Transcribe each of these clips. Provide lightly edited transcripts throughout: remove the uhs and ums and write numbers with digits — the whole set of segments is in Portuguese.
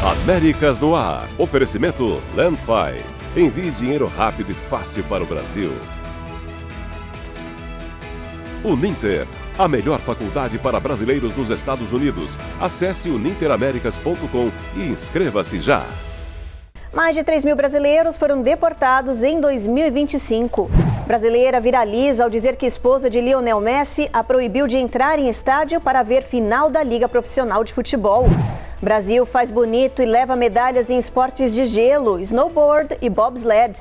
Américas no Ar. Oferecimento Landfi. Envie dinheiro rápido e fácil para o Brasil. Uninter. A melhor faculdade para brasileiros nos Estados Unidos. Acesse uninteraméricas.com e inscreva-se já. Mais de 3 mil brasileiros foram deportados em 2025. Brasileira viraliza ao dizer que esposa de Lionel Messi a proibiu de entrar em estádio para ver final da Liga Profissional de Futebol. Brasil faz bonito e leva medalhas em esportes de gelo, snowboard e bobsled.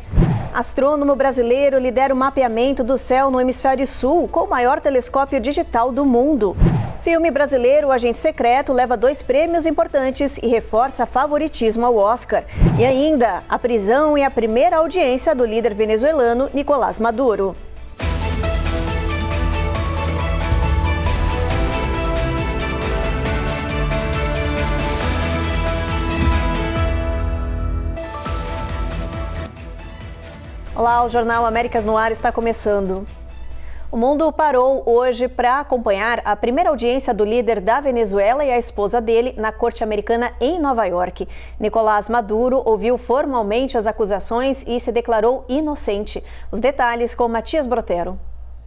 Astrônomo brasileiro lidera o mapeamento do céu no hemisfério sul com o maior telescópio digital do mundo. Filme brasileiro O Agente Secreto leva 2 prêmios importantes e reforça favoritismo ao Oscar. E ainda, a prisão e a primeira audiência do líder venezuelano Nicolás Maduro. Olá, o Jornal Américas no Ar está começando. O mundo parou hoje para acompanhar a primeira audiência do líder da Venezuela e a esposa dele na Corte Americana em Nova York. Nicolás Maduro ouviu formalmente as acusações e se declarou inocente. Os detalhes com Matias Brotero.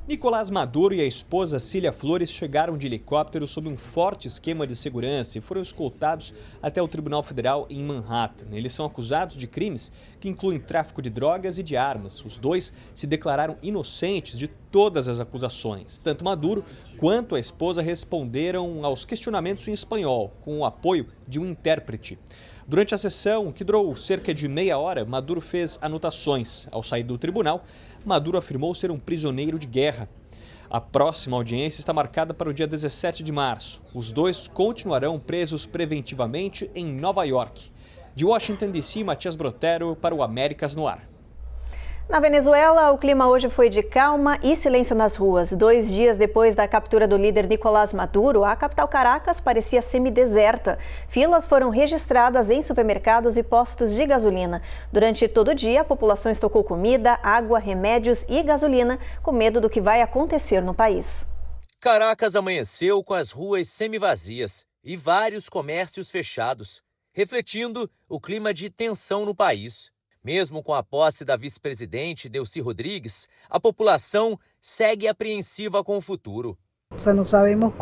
Nicolás Maduro e a esposa Cília Flores chegaram de helicóptero sob um forte esquema de segurança e foram escoltados até o Tribunal Federal em Manhattan. Eles são acusados de crimes que incluem tráfico de drogas e de armas. Os dois se declararam inocentes de todas as acusações. Tanto Maduro quanto a esposa responderam aos questionamentos em espanhol, com o apoio de um intérprete. Durante a sessão, que durou cerca de meia hora, Maduro fez anotações. Ao sair do tribunal, Maduro afirmou ser um prisioneiro de guerra. A próxima audiência está marcada para o dia 17 de março. Os dois continuarão presos preventivamente em Nova York. De Washington, D.C., Matias Brotero para o Américas no Ar. Na Venezuela, o clima hoje foi de calma e silêncio nas ruas. 2 dias depois da captura do líder Nicolás Maduro, a capital Caracas parecia semideserta. Filas foram registradas em supermercados e postos de gasolina. Durante todo o dia, a população estocou comida, água, remédios e gasolina, com medo do que vai acontecer no país. Caracas amanheceu com as ruas semivazias e vários comércios fechados, refletindo o clima de tensão no país. Mesmo com a posse da vice-presidente Delcy Rodrigues, a população segue apreensiva com o futuro. Não sabemos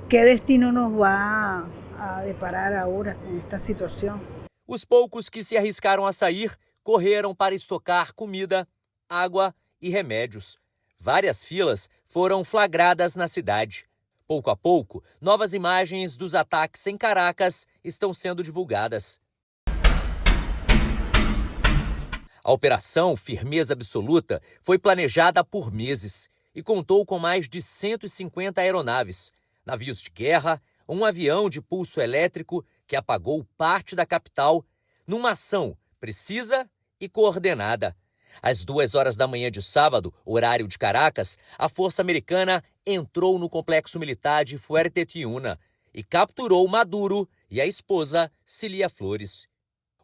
que destino nos vai a deparar agora com esta situação. Os poucos que se arriscaram a sair correram para estocar comida, água e remédios. Várias filas foram flagradas na cidade. Pouco a pouco, novas imagens dos ataques em Caracas estão sendo divulgadas. A Operação Firmeza Absoluta foi planejada por meses e contou com mais de 150 aeronaves, navios de guerra, um avião de pulso elétrico que apagou parte da capital, numa ação precisa e coordenada. Às 2 horas da manhã de sábado, horário de Caracas, a Força Americana entrou no complexo militar de Fuerte Tiuna e capturou Maduro e a esposa Cília Flores.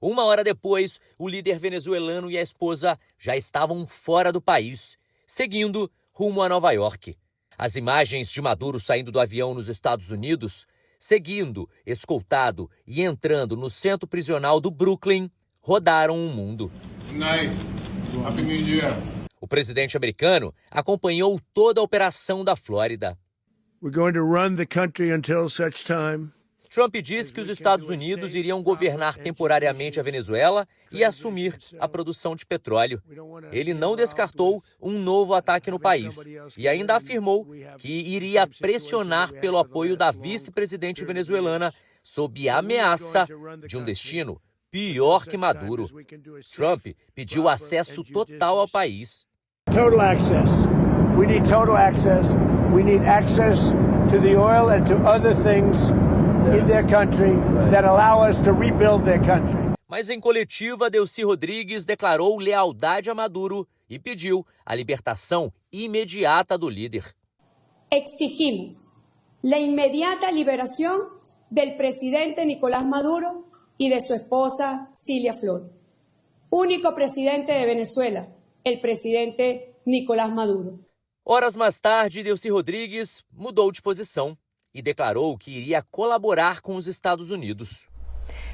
1 hora depois, o líder venezuelano e a esposa já estavam fora do país, seguindo rumo a Nova York. As imagens de Maduro saindo do avião nos Estados Unidos, seguindo, escoltado e entrando no centro prisional do Brooklyn, rodaram o mundo. Happy New Year. O presidente americano acompanhou toda a operação da Flórida. We're going to run the country until such time. Trump disse que os Estados Unidos iriam governar temporariamente a Venezuela e assumir a produção de petróleo. Ele não descartou um novo ataque no país e ainda afirmou que iria pressionar pelo apoio da vice-presidente venezuelana sob a ameaça de um destino pior que Maduro. Trump pediu acesso total ao país. Total access. We need total access. We need access to the oil and to other things in their country that allow us to rebuild their country. Mas em coletiva, Delcy Rodrigues declarou lealdade a Maduro e pediu a libertação imediata do líder. Exigimos la inmediata liberación del presidente Nicolás Maduro y de su esposa Cília Flores. Único presidente de Venezuela, el presidente Nicolás Maduro. Horas mais tarde, Delcy Rodrigues mudou de posição. e declarou que iria colaborar com os Estados Unidos.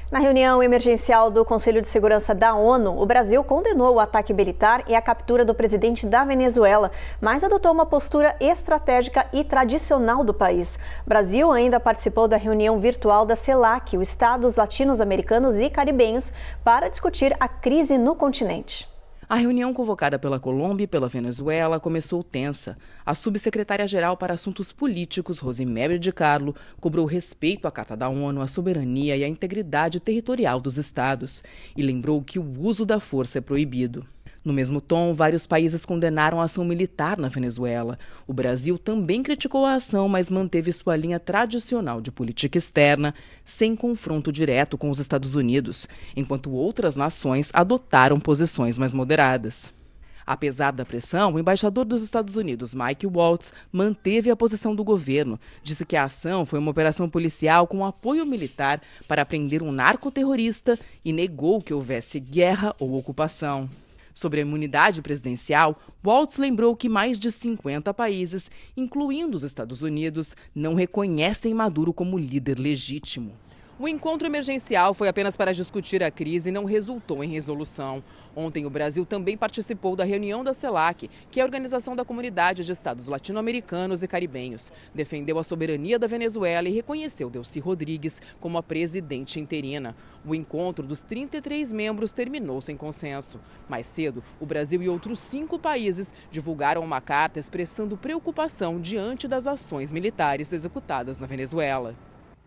Na reunião emergencial do Conselho de Segurança da ONU, o Brasil condenou o ataque militar e a captura do presidente da Venezuela, mas adotou uma postura estratégica e tradicional do país. O Brasil ainda participou da reunião virtual da CELAC, os Estados Latino-Americanos e Caribenhos, para discutir a crise no continente. A reunião convocada pela Colômbia e pela Venezuela começou tensa. A subsecretária-geral para Assuntos Políticos, Rosemary de Carlo, cobrou respeito à Carta da ONU, à soberania e à integridade territorial dos estados e lembrou que o uso da força é proibido. No mesmo tom, vários países condenaram a ação militar na Venezuela. O Brasil também criticou a ação, mas manteve sua linha tradicional de política externa, sem confronto direto com os Estados Unidos, enquanto outras nações adotaram posições mais moderadas. Apesar da pressão, o embaixador dos Estados Unidos, Mike Waltz, manteve a posição do governo. Disse que a ação foi uma operação policial com apoio militar para prender um narcoterrorista e negou que houvesse guerra ou ocupação. Sobre a imunidade presidencial, Waltz lembrou que mais de 50 países, incluindo os Estados Unidos, não reconhecem Maduro como líder legítimo. O encontro emergencial foi apenas para discutir a crise e não resultou em resolução. Ontem, o Brasil também participou da reunião da CELAC, que é a Organização da Comunidade de Estados Latino-Americanos e Caribenhos. Defendeu a soberania da Venezuela e reconheceu Delcy Rodrigues como a presidente interina. O encontro dos 33 membros terminou sem consenso. Mais cedo, o Brasil e outros 5 países divulgaram uma carta expressando preocupação diante das ações militares executadas na Venezuela.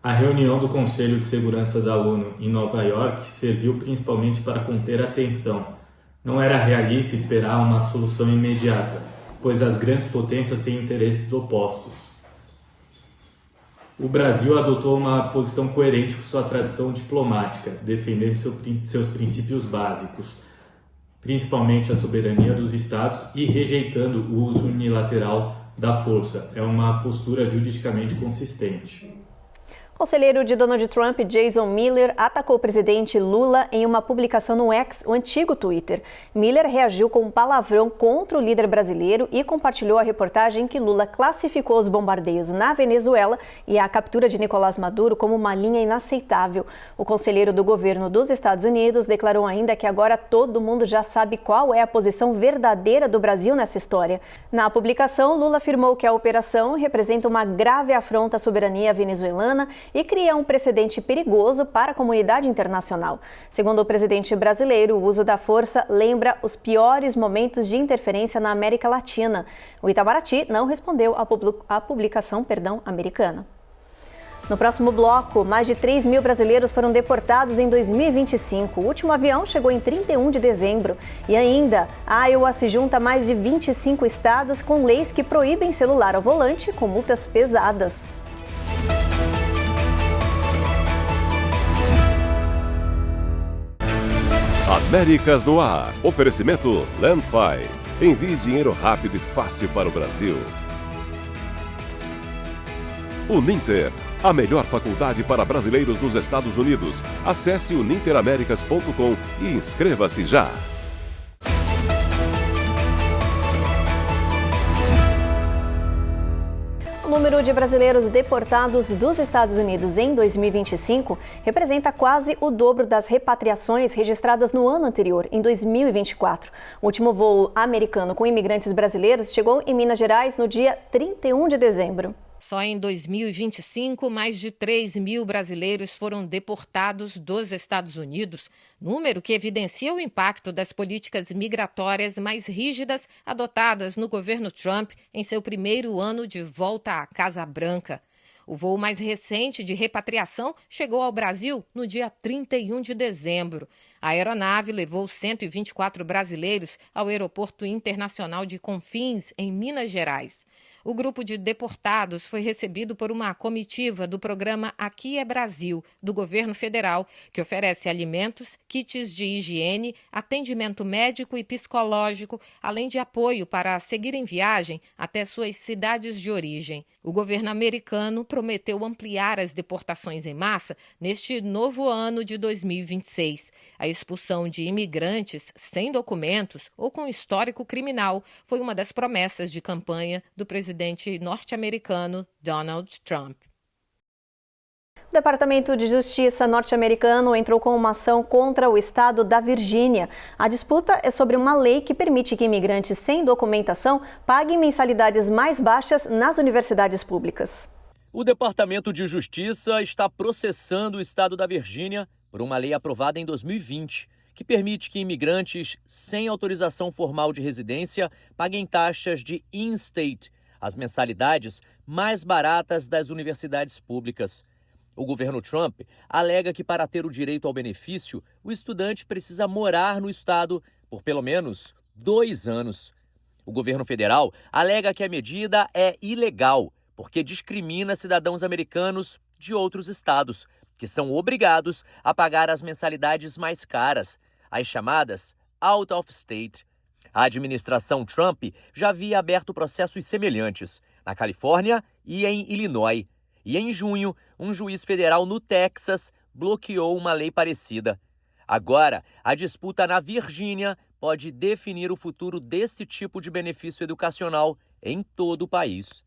A reunião do Conselho de Segurança da ONU em Nova York serviu principalmente para conter a tensão. Não era realista esperar uma solução imediata, pois as grandes potências têm interesses opostos. O Brasil adotou uma posição coerente com sua tradição diplomática, defendendo seus princípios básicos, principalmente a soberania dos Estados e rejeitando o uso unilateral da força. É uma postura juridicamente consistente. O conselheiro de Donald Trump, Jason Miller, atacou o presidente Lula em uma publicação no X, o antigo Twitter. Miller reagiu com um palavrão contra o líder brasileiro e compartilhou a reportagem que Lula classificou os bombardeios na Venezuela e a captura de Nicolás Maduro como uma linha inaceitável. O conselheiro do governo dos Estados Unidos declarou ainda que agora todo mundo já sabe qual é a posição verdadeira do Brasil nessa história. Na publicação, Lula afirmou que a operação representa uma grave afronta à soberania venezuelana e cria um precedente perigoso para a comunidade internacional. Segundo o presidente brasileiro, o uso da força lembra os piores momentos de interferência na América Latina. O Itamaraty não respondeu à publicação americana. No próximo bloco, mais de 3 mil brasileiros foram deportados em 2025. O último avião chegou em 31 de dezembro. E ainda, a Iowa se junta a mais de 25 estados com leis que proíbem celular ao volante com multas pesadas. Américas no Ar. Oferecimento Landfi. Envie dinheiro rápido e fácil para o Brasil. Uninter. A melhor faculdade para brasileiros nos Estados Unidos. Acesse uninteraméricas.com e inscreva-se já. O número de brasileiros deportados dos Estados Unidos em 2025 representa quase o dobro das repatriações registradas no ano anterior, em 2024. O último voo americano com imigrantes brasileiros chegou em Minas Gerais no dia 31 de dezembro. Só em 2025, mais de 3 mil brasileiros foram deportados dos Estados Unidos, número que evidencia o impacto das políticas migratórias mais rígidas adotadas no governo Trump em seu primeiro ano de volta à Casa Branca. O voo mais recente de repatriação chegou ao Brasil no dia 31 de dezembro. A aeronave levou 124 brasileiros ao Aeroporto Internacional de Confins, em Minas Gerais. O grupo de deportados foi recebido por uma comitiva do programa Aqui é Brasil, do governo federal, que oferece alimentos, kits de higiene, atendimento médico e psicológico, além de apoio para seguir em viagem até suas cidades de origem. O governo americano prometeu ampliar as deportações em massa neste novo ano de 2026. A expulsão de imigrantes sem documentos ou com histórico criminal foi uma das promessas de campanha do presidente norte-americano Donald Trump. O Departamento de Justiça norte-americano entrou com uma ação contra o estado da Virgínia. A disputa é sobre uma lei que permite que imigrantes sem documentação paguem mensalidades mais baixas nas universidades públicas. O Departamento de Justiça está processando o estado da Virgínia por uma lei aprovada em 2020, que permite que imigrantes sem autorização formal de residência paguem taxas de in-state, as mensalidades mais baratas das universidades públicas. O governo Trump alega que para ter o direito ao benefício, o estudante precisa morar no estado por pelo menos 2 anos. O governo federal alega que a medida é ilegal, porque discrimina cidadãos americanos de outros estados, que são obrigados a pagar as mensalidades mais caras, as chamadas out of state. A administração Trump já havia aberto processos semelhantes na Califórnia e em Illinois. E em junho, um juiz federal no Texas bloqueou uma lei parecida. Agora, a disputa na Virgínia pode definir o futuro desse tipo de benefício educacional em todo o país.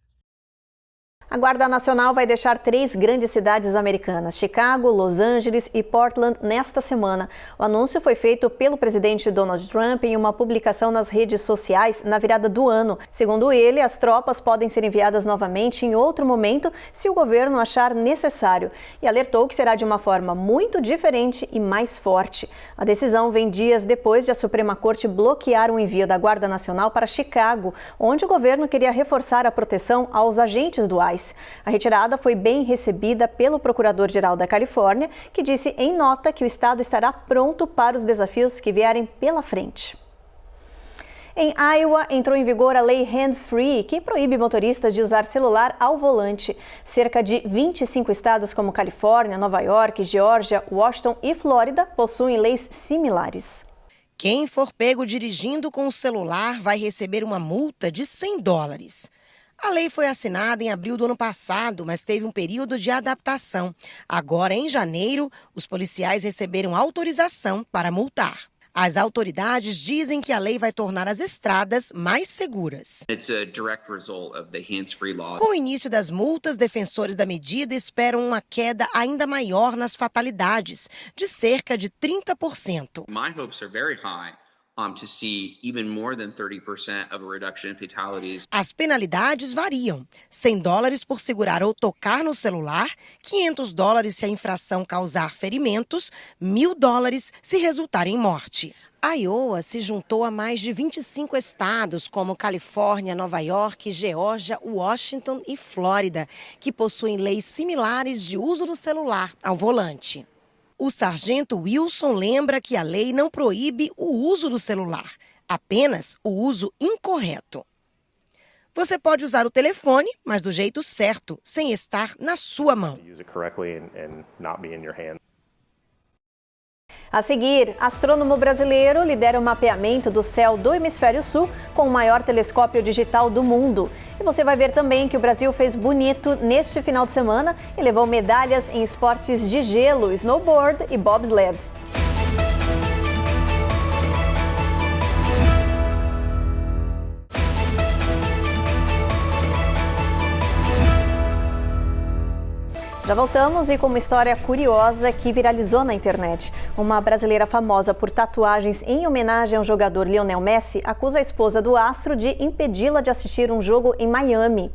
A Guarda Nacional vai deixar 3 grandes cidades americanas, Chicago, Los Angeles e Portland, nesta semana. O anúncio foi feito pelo presidente Donald Trump em uma publicação nas redes sociais na virada do ano. Segundo ele, as tropas podem ser enviadas novamente em outro momento se o governo achar necessário. E alertou que será de uma forma muito diferente e mais forte. A decisão vem dias depois de a Suprema Corte bloquear o envio da Guarda Nacional para Chicago, onde o governo queria reforçar a proteção aos agentes do ICE. A retirada foi bem recebida pelo Procurador-Geral da Califórnia, que disse em nota que o estado estará pronto para os desafios que vierem pela frente. Em Iowa, entrou em vigor a lei Hands-Free, que proíbe motoristas de usar celular ao volante. Cerca de 25 estados como Califórnia, Nova York, Geórgia, Washington e Flórida possuem leis similares. Quem for pego dirigindo com o celular vai receber uma multa de $100. A lei foi assinada em abril do ano passado, mas teve um período de adaptação. Agora, em janeiro, os policiais receberam autorização para multar. As autoridades dizem que a lei vai tornar as estradas mais seguras. Com o início das multas, defensores da medida esperam uma queda ainda maior nas fatalidades, de cerca de 30%. My hopes are very high. To see even more than 30% of a reduction in fatalities. As penalidades variam: $100 por segurar ou tocar no celular, $500 se a infração causar ferimentos, $1.000 se resultar em morte. Iowa se juntou a mais de 25 estados, como Califórnia, Nova York, Geórgia, Washington e Flórida, que possuem leis similares de uso do celular ao volante. O sargento Wilson lembra que a lei não proíbe o uso do celular, apenas o uso incorreto. Você pode usar o telefone, mas do jeito certo, sem estar na sua mão. A seguir, astrônomo brasileiro lidera o mapeamento do céu do Hemisfério Sul com o maior telescópio digital do mundo. E você vai ver também que o Brasil fez bonito neste final de semana e levou medalhas em esportes de gelo, snowboard e bobsled. Já voltamos e com uma história curiosa que viralizou na internet. Uma brasileira famosa por tatuagens em homenagem ao jogador Lionel Messi acusa a esposa do astro de impedi-la de assistir um jogo em Miami.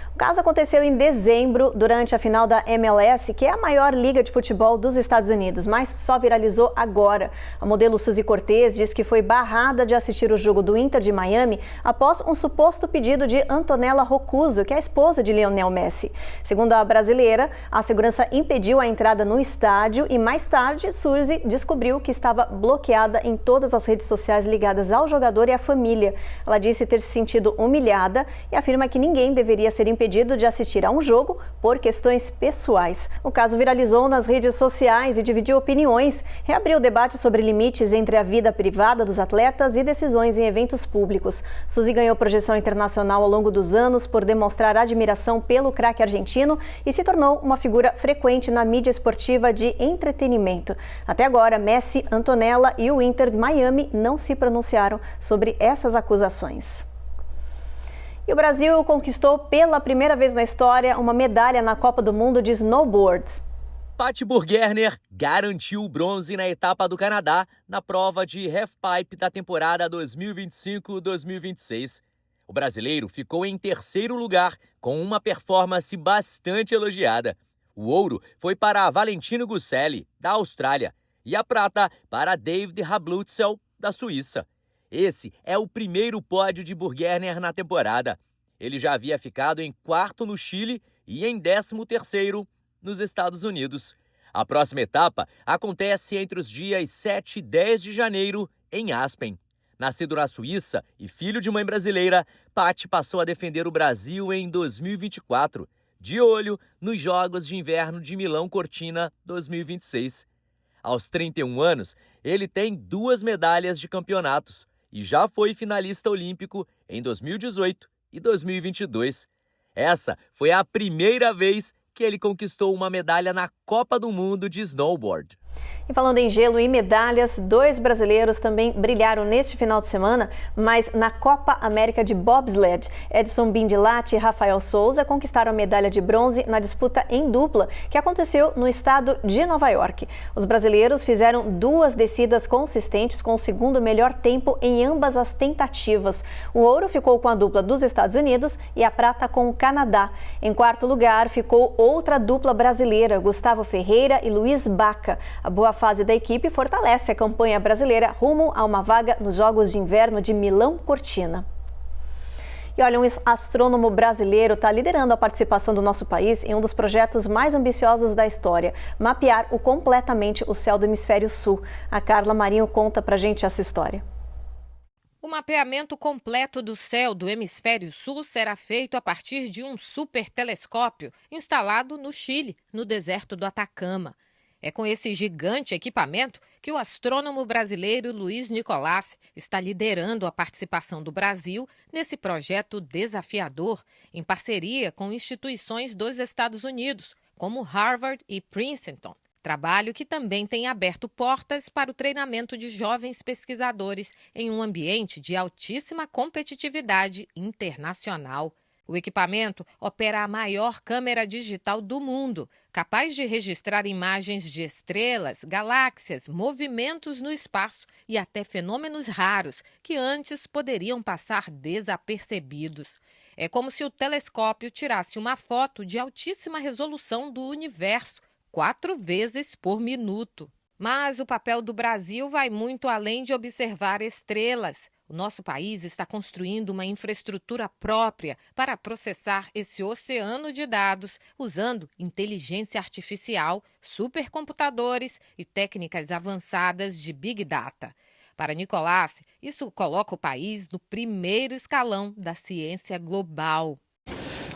O caso aconteceu em dezembro, durante a final da MLS, que é a maior liga de futebol dos Estados Unidos, mas só viralizou agora. A modelo Suzy Cortez diz que foi barrada de assistir o jogo do Inter de Miami após um suposto pedido de Antonella Roccuzzo, que é a esposa de Lionel Messi. Segundo a brasileira, a segurança impediu a entrada no estádio e mais tarde Suzy descobriu que estava bloqueada em todas as redes sociais ligadas ao jogador e à família. Ela disse ter se sentido humilhada e afirma que ninguém deveria ser impedido impedido de assistir a um jogo por questões pessoais. O caso viralizou nas redes sociais e dividiu opiniões, reabriu o debate sobre limites entre a vida privada dos atletas e decisões em eventos públicos. Suzy ganhou projeção internacional ao longo dos anos por demonstrar admiração pelo craque argentino e se tornou uma figura frequente na mídia esportiva de entretenimento. Até agora, Messi, Antonella e o Inter de Miami não se pronunciaram sobre essas acusações. E o Brasil conquistou pela primeira vez na história uma medalha na Copa do Mundo de snowboard. Patty Burgerner garantiu o bronze na etapa do Canadá na prova de halfpipe da temporada 2025-2026. O brasileiro ficou em terceiro lugar com uma performance bastante elogiada. O ouro foi para Valentino Gusselli, da Austrália, e a prata para David Hablutzel, da Suíça. Esse é o primeiro pódio de Burgerner na temporada. Ele já havia ficado em quarto no Chile e em 13º nos Estados Unidos. A próxima etapa acontece entre os dias 7 e 10 de janeiro em Aspen. Nascido na Suíça e filho de mãe brasileira, Patty passou a defender o Brasil em 2024, de olho nos Jogos de Inverno de Milão-Cortina 2026. Aos 31 anos, ele tem 2 medalhas de campeonatos e já foi finalista olímpico em 2018 e 2022. Essa foi a primeira vez que ele conquistou uma medalha na Copa do Mundo de snowboard. E falando em gelo e medalhas, 2 brasileiros também brilharam neste final de semana, mas na Copa América de Bobsled. Edson Bindilatti e Rafael Souza conquistaram a medalha de bronze na disputa em dupla, que aconteceu no estado de Nova York. Os brasileiros fizeram 2 descidas consistentes com o segundo melhor tempo em ambas as tentativas. O ouro ficou com a dupla dos Estados Unidos e a prata com o Canadá. Em quarto lugar ficou outra dupla brasileira, Gustavo Ferreira e Luiz Baca. A boa fase da equipe fortalece a campanha brasileira rumo a uma vaga nos Jogos de Inverno de Milão-Cortina. E olha, um astrônomo brasileiro está liderando a participação do nosso país em um dos projetos mais ambiciosos da história, mapear completamente o céu do hemisfério sul. A Carla Marinho conta pra gente essa história. O mapeamento completo do céu do hemisfério sul será feito a partir de um supertelescópio instalado no Chile, no deserto do Atacama. É com esse gigante equipamento que o astrônomo brasileiro Luiz Nicolás está liderando a participação do Brasil nesse projeto desafiador, em parceria com instituições dos Estados Unidos, como Harvard e Princeton. Trabalho que também tem aberto portas para o treinamento de jovens pesquisadores em um ambiente de altíssima competitividade internacional. O equipamento opera a maior câmera digital do mundo, capaz de registrar imagens de estrelas, galáxias, movimentos no espaço e até fenômenos raros que antes poderiam passar desapercebidos. É como se o telescópio tirasse uma foto de altíssima resolução do universo, 4 vezes por minuto. Mas o papel do Brasil vai muito além de observar estrelas. O nosso país está construindo uma infraestrutura própria para processar esse oceano de dados, usando inteligência artificial, supercomputadores e técnicas avançadas de Big Data. Para Nicolás, isso coloca o país no primeiro escalão da ciência global.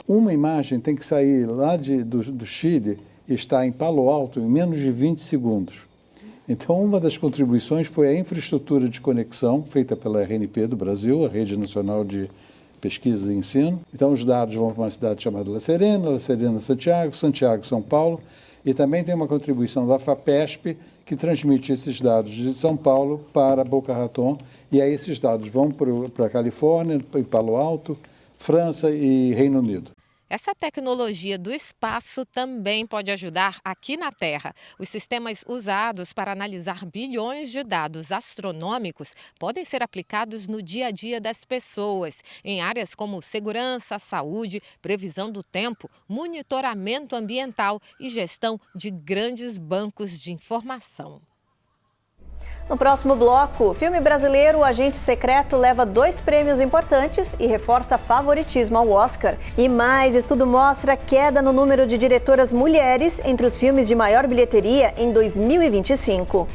Uma imagem tem que sair lá do Chile e estar em Palo Alto em menos de 20 segundos. Então, uma das contribuições foi a infraestrutura de conexão feita pela RNP do Brasil, a Rede Nacional de Pesquisa e Ensino. Então, os dados vão para uma cidade chamada La Serena, Santiago, Santiago, São Paulo. E também tem uma contribuição da FAPESP, que transmite esses dados de São Paulo para Boca Raton. E aí esses dados vão para a Califórnia, para Palo Alto, França e Reino Unido. Essa tecnologia do espaço também pode ajudar aqui na Terra. Os sistemas usados para analisar bilhões de dados astronômicos podem ser aplicados no dia a dia das pessoas, em áreas como segurança, saúde, previsão do tempo, monitoramento ambiental e gestão de grandes bancos de informação. No próximo bloco, filme brasileiro O Agente Secreto leva 2 prêmios importantes e reforça favoritismo ao Oscar. E mais, estudo mostra queda no número de diretoras mulheres entre os filmes de maior bilheteria em 2025.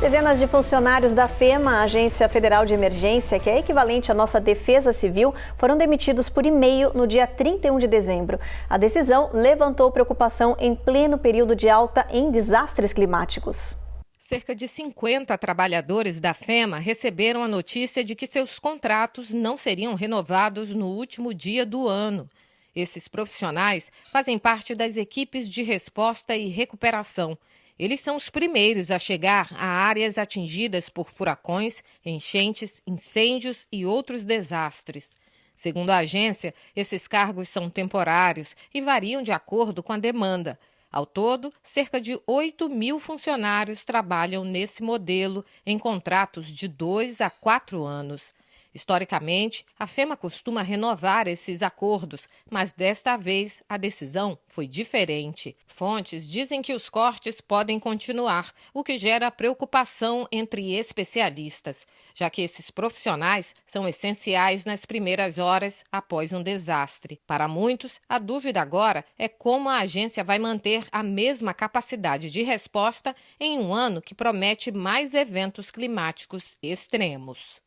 Dezenas de funcionários da FEMA, a Agência Federal de Emergência, que é equivalente à nossa Defesa Civil, foram demitidos por e-mail no dia 31 de dezembro. A decisão levantou preocupação em pleno período de alta em desastres climáticos. Cerca de 50 trabalhadores da FEMA receberam a notícia de que seus contratos não seriam renovados no último dia do ano. Esses profissionais fazem parte das equipes de resposta e recuperação. Eles são os primeiros a chegar a áreas atingidas por furacões, enchentes, incêndios e outros desastres. Segundo a agência, esses cargos são temporários e variam de acordo com a demanda. Ao todo, cerca de 8.000 funcionários trabalham nesse modelo em contratos de 2 a 4 anos. Historicamente, a FEMA costuma renovar esses acordos, mas desta vez a decisão foi diferente. Fontes dizem que os cortes podem continuar, o que gera preocupação entre especialistas, já que esses profissionais são essenciais nas primeiras horas após um desastre. Para muitos, a dúvida agora é como a agência vai manter a mesma capacidade de resposta em um ano que promete mais eventos climáticos extremos.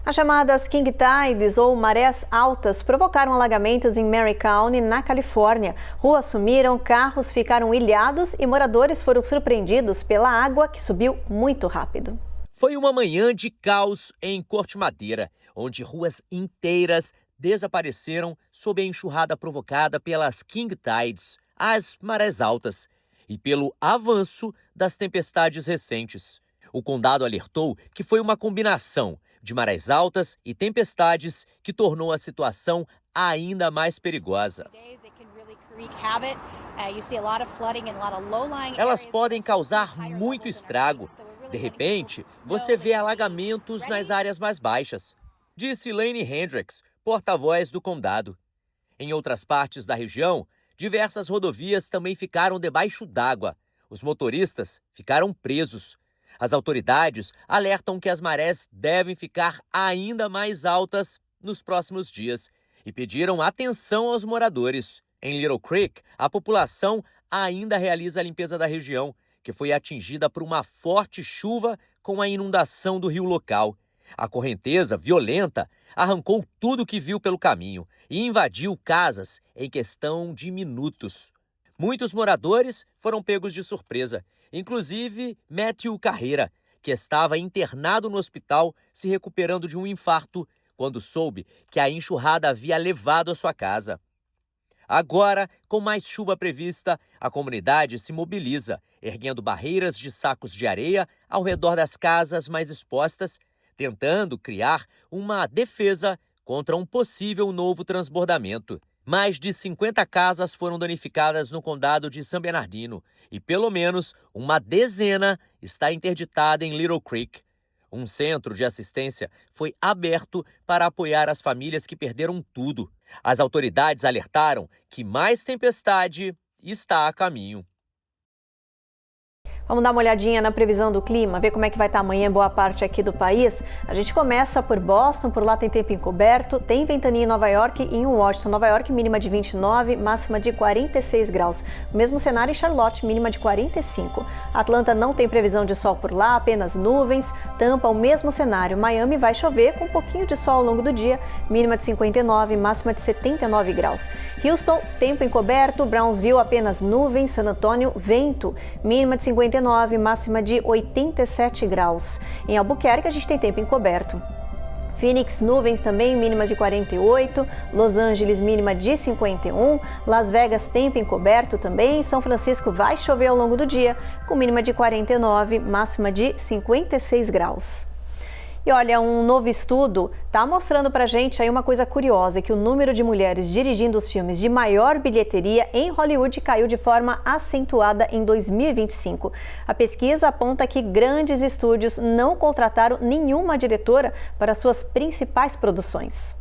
As chamadas King Tides ou marés altas provocaram alagamentos em Marin County, na Califórnia. Ruas sumiram, carros ficaram ilhados e moradores foram surpreendidos pela água que subiu muito rápido. Foi uma manhã de caos em Corte Madera, onde ruas inteiras desapareceram sob a enxurrada provocada pelas King Tides, as marés altas, e pelo avanço das tempestades recentes. O condado alertou que foi uma combinação de marés altas e tempestades que tornou a situação ainda mais perigosa. Elas podem causar muito estrago. De repente, você vê alagamentos nas áreas mais baixas, disse Lane Hendricks, porta-voz do condado. Em outras partes da região, diversas rodovias também ficaram debaixo d'água. Os motoristas ficaram presos. As autoridades alertam que as marés devem ficar ainda mais altas nos próximos dias e pediram atenção aos moradores. Em Little Creek, a população ainda realiza a limpeza da região, que foi atingida por uma forte chuva com a inundação do rio local. A correnteza violenta arrancou tudo que viu pelo caminho e invadiu casas em questão de minutos. Muitos moradores foram pegos de surpresa, inclusive Matthew Carreira, que estava internado no hospital se recuperando de um infarto quando soube que a enxurrada havia levado a sua casa. Agora, com mais chuva prevista, a comunidade se mobiliza, erguendo barreiras de sacos de areia ao redor das casas mais expostas, tentando criar uma defesa contra um possível novo transbordamento. Mais de 50 casas foram danificadas no condado de San Bernardino e pelo menos uma dezena está interditada em Little Creek. Um centro de assistência foi aberto para apoiar as famílias que perderam tudo. As autoridades alertaram que mais tempestade está a caminho. Vamos dar uma olhadinha na previsão do clima, ver como é que vai estar amanhã em boa parte aqui do país. A gente começa por Boston, por lá tem tempo encoberto, tem ventania em Nova York e em Washington. Nova York, mínima de 29, máxima de 46 graus. O mesmo cenário em Charlotte, mínima de 45. Atlanta não tem previsão de sol por lá, apenas nuvens. Tampa, o mesmo cenário. Miami vai chover com um pouquinho de sol ao longo do dia, mínima de 59, máxima de 79 graus. Houston, tempo encoberto. Brownsville, apenas nuvens. San Antonio, vento, mínima de 59, máxima de 87 graus. Em Albuquerque, a gente tem tempo encoberto. Phoenix, nuvens também, mínima de 48. Los Angeles, mínima de 51. Las Vegas, tempo encoberto também. São Francisco vai chover ao longo do dia, com mínima de 49, máxima de 56 graus. E olha, um novo estudo está mostrando pra gente aí uma coisa curiosa, que o número de mulheres dirigindo os filmes de maior bilheteria em Hollywood caiu de forma acentuada em 2025. A pesquisa aponta que grandes estúdios não contrataram nenhuma diretora para suas principais produções.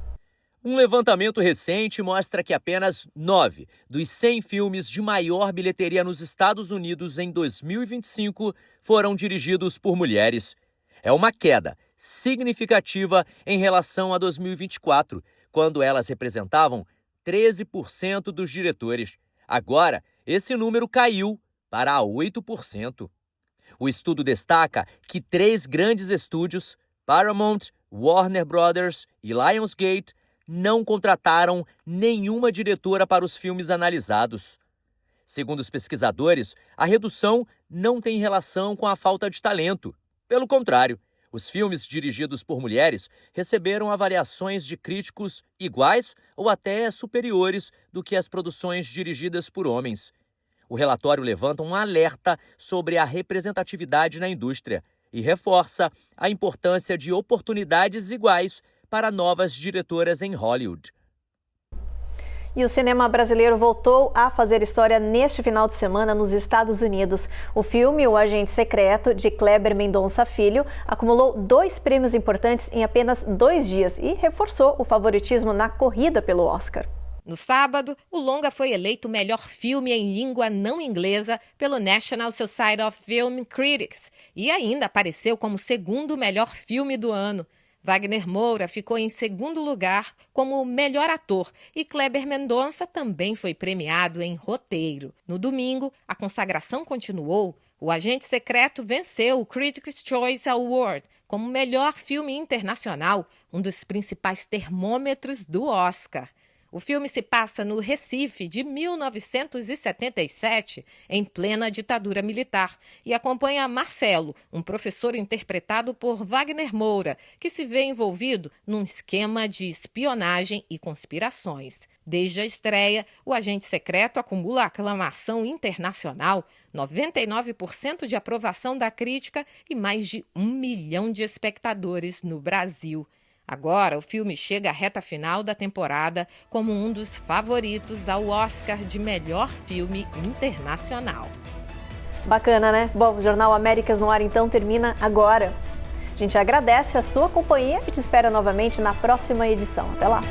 Um levantamento recente mostra que apenas 9 dos 100 filmes de maior bilheteria nos Estados Unidos em 2025 foram dirigidos por mulheres. É uma queda significativa em relação a 2024, quando elas representavam 13% dos diretores. Agora, esse número caiu para 8%. O estudo destaca que 3 grandes estúdios, Paramount, Warner Brothers e Lionsgate, não contrataram nenhuma diretora para os filmes analisados. Segundo os pesquisadores, a redução não tem relação com a falta de talento. Pelo contrário, os filmes dirigidos por mulheres receberam avaliações de críticos iguais ou até superiores do que as produções dirigidas por homens. O relatório levanta um alerta sobre a representatividade na indústria e reforça a importância de oportunidades iguais para novas diretoras em Hollywood. E o cinema brasileiro voltou a fazer história neste final de semana nos Estados Unidos. O filme O Agente Secreto, de Kleber Mendonça Filho, acumulou 2 prêmios importantes em apenas 2 dias e reforçou o favoritismo na corrida pelo Oscar. No sábado, o longa foi eleito o melhor filme em língua não inglesa pelo National Society of Film Critics e ainda apareceu como segundo melhor filme do ano. Wagner Moura ficou em segundo lugar como melhor ator e Kleber Mendonça também foi premiado em roteiro. No domingo, a consagração continuou. O Agente Secreto venceu o Critics' Choice Award como melhor filme internacional, um dos principais termômetros do Oscar. O filme se passa no Recife de 1977, em plena ditadura militar, e acompanha Marcelo, um professor interpretado por Wagner Moura, que se vê envolvido num esquema de espionagem e conspirações. Desde a estreia, o Agente Secreto acumula aclamação internacional, 99% de aprovação da crítica e mais de 1 milhão de espectadores no Brasil. Agora, o filme chega à reta final da temporada como um dos favoritos ao Oscar de melhor filme internacional. Bacana, né? Bom, o Jornal Américas no Ar então termina agora. A gente agradece a sua companhia e te espera novamente na próxima edição. Até lá!